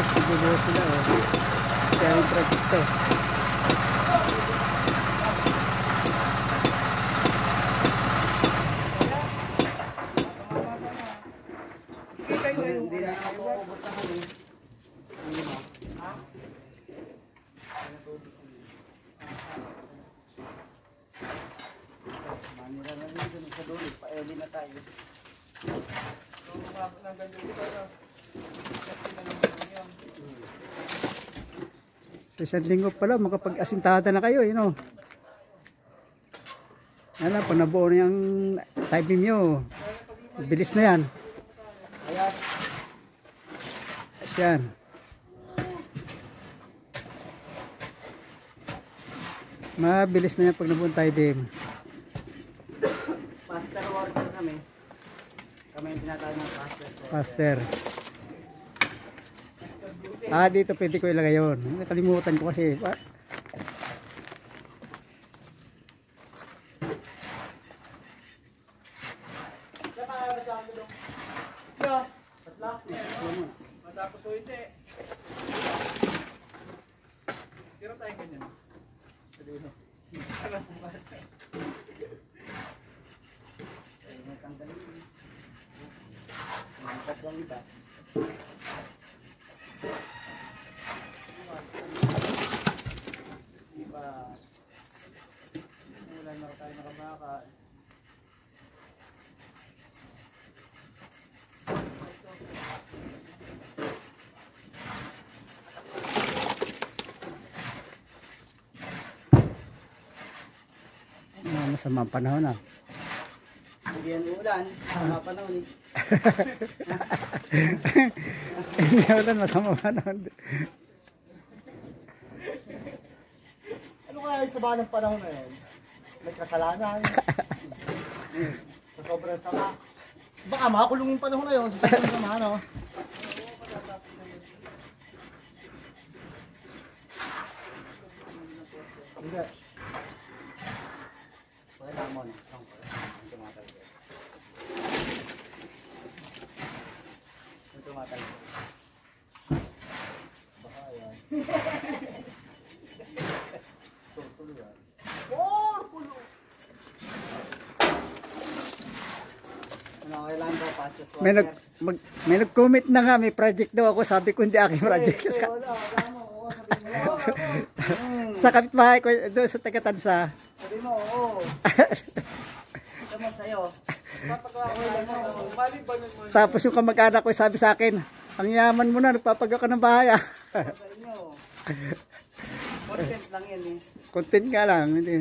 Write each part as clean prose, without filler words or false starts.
guys, nagbubuhos sila oh. Kaya yung project to. Hindi na ako pupuntahan eh. Manira na rin dun sa dulo. Pa-eli na tayo. Sa isang linggo pala, makapag-asintada na kayo, you know. Alam, pag nabuo na yung timing nyo, bilis na yan. Yan. Mabilis na yan pag nabuo tayo din. Faster worker kami. Kami yung tinatawag ng Faster. Dito pwede ko ilagay yun. Nakalimutan ko kasi. Matapos o hindi. Tira tayo ganyan. Sabihin mo. Mangkat lang iba. Diba? Wala na tayo nakabaka. Masama panahon na. Hindi yan ulan. Masama panahon eh. Hindi ulan, masama panahon. Ano kaya sa bahan ng panahon na yun? May kasalanan. Sa sobrang sama. Baka makakulong yung panahon na yun. Sa sobrang sama, ano? Hindi. Pakailangan mo na. Ang tumatal. Baka yan. Tulo yan. Pulo! Ano, kailangan daw passes water? May nag-comment na nga, may project daw ako. Sabi ko hindi aking project. Wala mo. Oo, sabihin mo. Sa kapitbahay ko, doon sa Tagatansa. Sabi mo, oo. Ito mo sa'yo. Tapos yung kamag-anak ko sabi sa akin, ang yaman mo na, nagpapagawa ka ng bahay ah. Sa inyo. Content lang yan eh. Content nga lang. Hindi.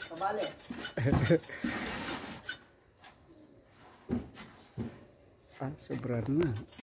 Kabali. Sobra na.